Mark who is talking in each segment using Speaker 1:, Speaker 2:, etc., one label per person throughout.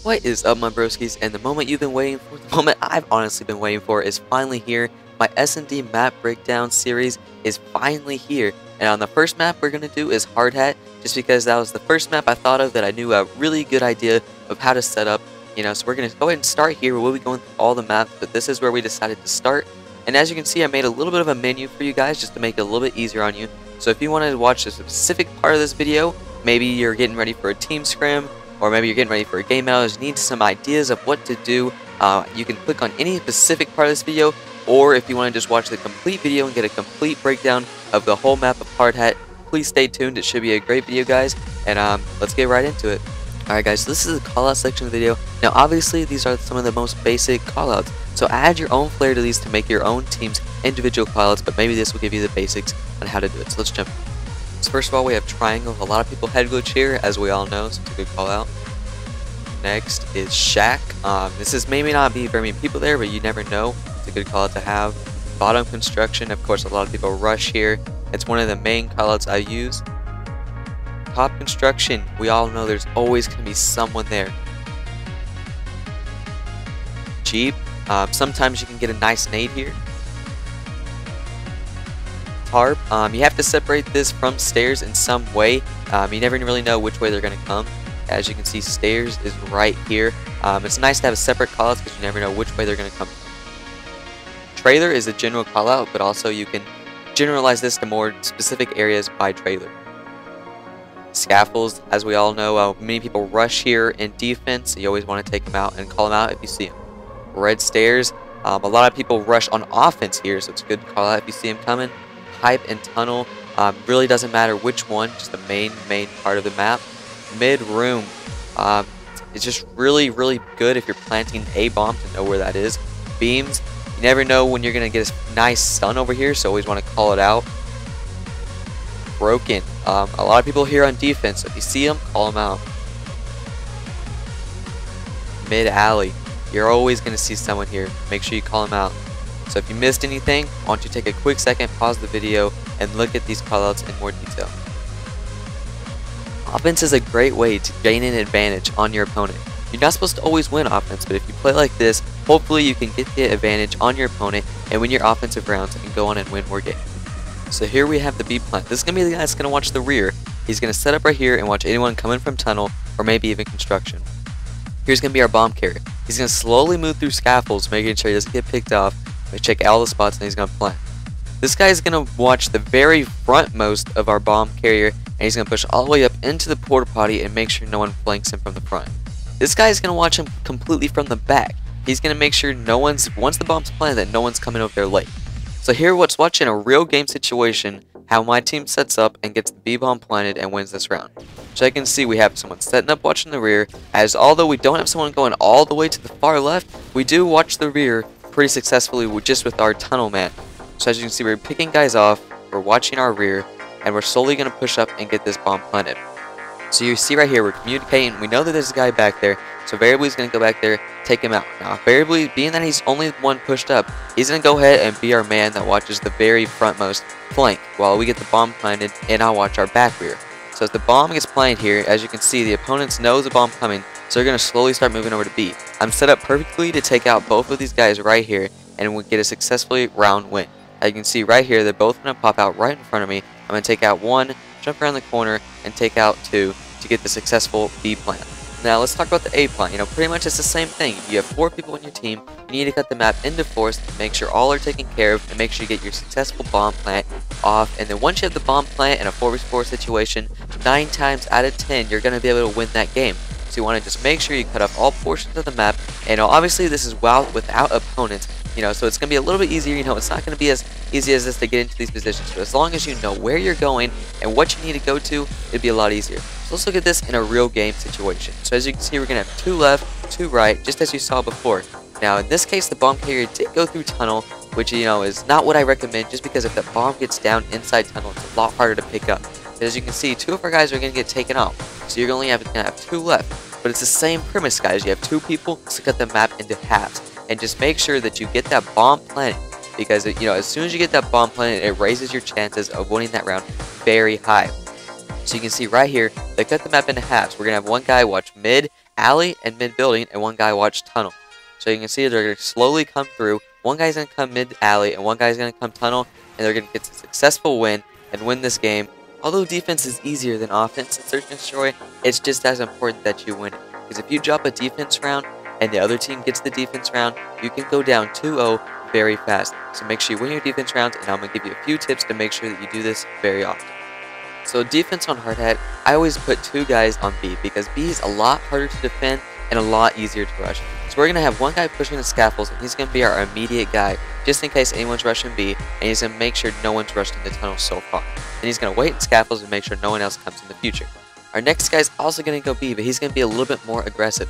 Speaker 1: What is up, my broskies? And the moment you've been waiting for, the moment I've honestly been waiting for, is finally here. My SnD map breakdown series is finally here. And on the first map we're going to do is Hardhat, just because that was the first map I thought of that I knew a really good idea of how to set up. So we're going to go ahead and start here. We'll be going through all the maps, but this is where we decided to start. And as you can see, I made a little bit of a menu for you guys just to make it a little bit easier on you. So if you wanted to watch a specific part of this video, maybe you're getting ready for a team scrim, or maybe you're getting ready for a game battle, you need some ideas of what to do, you can click on any specific part of this video, or if you want to just watch the complete video and get a complete breakdown of the whole map of Hardhat, please stay tuned. It should be a great video, guys, and let's get right into it. Alright guys, so this is the callout section of the video. Now obviously these are some of the most basic callouts, so add your own flair to these to make your own team's individual callouts, but maybe this will give you the basics on how to do it. So let's jump in. So first of all, we have triangle. A lot of people head glitch here, as we all know, so it's a good call out. Next is shack. This is maybe not be very many people there, but you never know. It's a good call out to have. Bottom construction. Of course, a lot of people rush here. It's one of the main call outs I use. Top construction. We all know there's always going to be someone there. Jeep. Sometimes you can get a nice nade here. Tarp. You have to separate this from stairs in some way. You never really know which way they're going to come. As you can see, stairs is right here. It's nice to have a separate callout because you never know which way they're going to come from. Trailer is a general callout, but also you can generalize this to more specific areas by trailer. Scaffolds, as we all know, many people rush here in defense. So you always want to take them out and call them out if you see them. Red stairs. A lot of people rush on offense here, so it's a good call out if you see them coming. Pipe and tunnel. Really doesn't matter which one, just the main part of the map. Mid room. It's just really good if you're planting a bomb to know where that is. Beams. You never know when you're going to get a nice stun over here, so always want to call it out. Broken. A lot of people here on defense, so if you see them, call them out. Mid alley. You're always going to see someone here. Make sure you call them out. So if you missed anything, I want you to take a quick second, pause the video, and look at these callouts in more detail. Offense is a great way to gain an advantage on your opponent. You're not supposed to always win offense, but if you play like this, hopefully you can get the advantage on your opponent and win your offensive rounds and go on and win more games. So here we have the B plant. This is going to be the guy that's going to watch the rear. He's going to set up right here and watch anyone coming from tunnel or maybe even construction. Here's going to be our bomb carrier. He's going to slowly move through scaffolds, making sure he doesn't get picked off. We check all the spots and he's going to plant. This guy is going to watch the very frontmost of our bomb carrier, and he's going to push all the way up into the porta potty and make sure no one flanks him from the front. This guy is going to watch him completely from the back. He's going to make sure once the bomb's planted, that no one's coming over there late. So here, what's watching a real game situation, how my team sets up and gets the B bomb planted and wins this round. So I can see we have someone setting up watching the rear, as although we don't have someone going all the way to the far left, we do watch the rear pretty successfully just with our tunnel man. So as you can see, we're picking guys off, we're watching our rear, and we're slowly going to push up and get this bomb planted. So you see right here, we're communicating. We know that there's a guy back there, so Variably is going to go back there, take him out. Now, Variably, being that he's only one pushed up, he's going to go ahead and be our man that watches the very frontmost flank while we get the bomb planted, and I'll watch our back rear. So as the bomb gets planted here, as you can see, the opponents know the bomb coming, so they're going to slowly start moving over to B. I'm set up perfectly to take out both of these guys right here, and we'll get a successfully round win. As you can see right here, they're both going to pop out right in front of me. I'm going to take out one, jump around the corner, and take out two to get the successful B plant. Now let's talk about the A plant. Pretty much it's the same thing. You have 4 people on your team. You need to cut the map into 4 to make sure all are taken care of and make sure you get your successful bomb plant off. And then once you have the bomb plant in a 4v4 situation, 9 times out of 10 you're going to be able to win that game. So you want to just make sure you cut off all portions of the map. And obviously this is without opponents. So it's going to be a little bit easier. It's not going to be as easy as this to get into these positions. But as long as you know where you're going and what you need to go to, it'd be a lot easier. So let's look at this in a real game situation. So as you can see, we're going to have 2 left, 2 right, just as you saw before. Now in this case, the bomb carrier did go through tunnel, which is not what I recommend, just because if the bomb gets down inside tunnel, it's a lot harder to pick up. But as you can see, 2 of our guys are going to get taken off. So you're only going to have 2 left. But it's the same premise, guys. You have 2 people to cut the map into halves. And just make sure that you get that bomb planted, because as soon as you get that bomb planted, it raises your chances of winning that round very high. So you can see right here, they cut the map into halves. We're gonna have one guy watch mid alley and mid building, and one guy watch tunnel. So you can see they're going to slowly come through. One guy's going to come mid alley, and one guy's going to come tunnel, and they're going to get a successful win and win this game. Although defense is easier than offense in Search and Destroy, it's just as important that you win it. Because if you drop a defense round and the other team gets the defense round, you can go down 2-0 very fast. So make sure you win your defense rounds, and I'm going to give you a few tips to make sure that you do this very often. So defense on Hardhat, I always put 2 guys on B because B is a lot harder to defend and a lot easier to rush. So we're going to have one guy pushing the scaffolds, and he's going to be our immediate guy just in case anyone's rushing B, and he's going to make sure no one's rushed in the tunnel so far. And he's going to wait in scaffolds and make sure no one else comes in the future. Our next guy's also going to go B, but he's going to be a little bit more aggressive.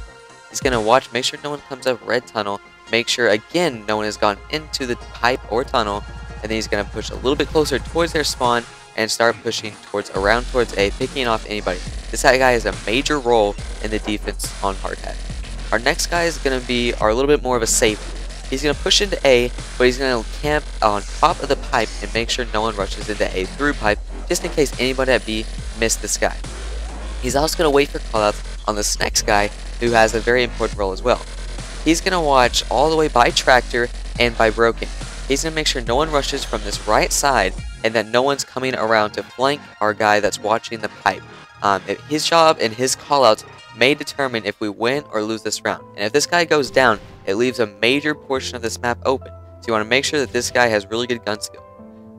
Speaker 1: He's going to watch, make sure no one comes up red tunnel, make sure again no one has gone into the pipe or tunnel, and then he's going to push a little bit closer towards their spawn and start pushing around towards A, picking off anybody. This guy has a major role in the defense on Hardhat. Our next guy is going to be a little bit more of a safety. He's going to push into A, but he's going to camp on top of the pipe and make sure no one rushes into A through pipe, just in case anybody at B missed this guy. He's also going to wait for callouts on this next guy, who has a very important role as well. He's going to watch all the way by tractor and by broken. He's going to make sure no one rushes from this right side and that no one's coming around to flank our guy that's watching the pipe. His job and his callouts may determine if we win or lose this round. And if this guy goes down, it leaves a major portion of this map open. So you want to make sure that this guy has really good gun skill.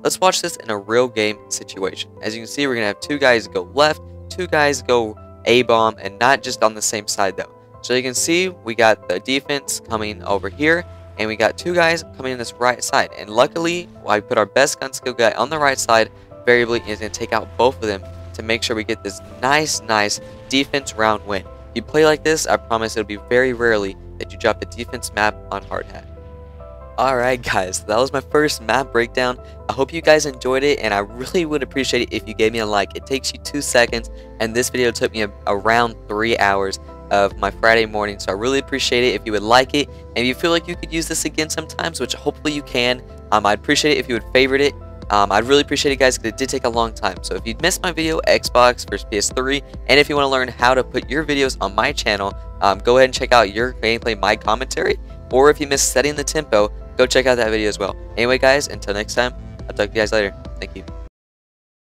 Speaker 1: Let's watch this in a real game situation. As you can see, we're going to have 2 guys go left, 2 guys go A-bomb, and not just on the same side though. So you can see we got the defense coming over here, and we got 2 guys coming in this right side. And luckily, I put our best gun skill guy on the right side variably, and is going to take out both of them to make sure we get this nice defense round win. If you play like this, I promise it'll be very rarely that you drop the defense map on Hardhat. Alright guys, that was my first map breakdown. I hope you guys enjoyed it, and I really would appreciate it if you gave me a like. It takes you 2 seconds, and this video took me around 3 hours of my Friday morning, so I really appreciate it if you would like it. And if you feel like you could use this again sometimes, which hopefully you can, I'd appreciate it if you would favorite it. I'd really appreciate it, guys, because it did take a long time. So if you missed my video, Xbox versus PS3, and if you want to learn how to put your videos on my channel, go ahead and check out your gameplay, my commentary. Or if you missed setting the tempo, go check out that video as well. Anyway, guys, until next time, I'll talk to you guys later. Thank you.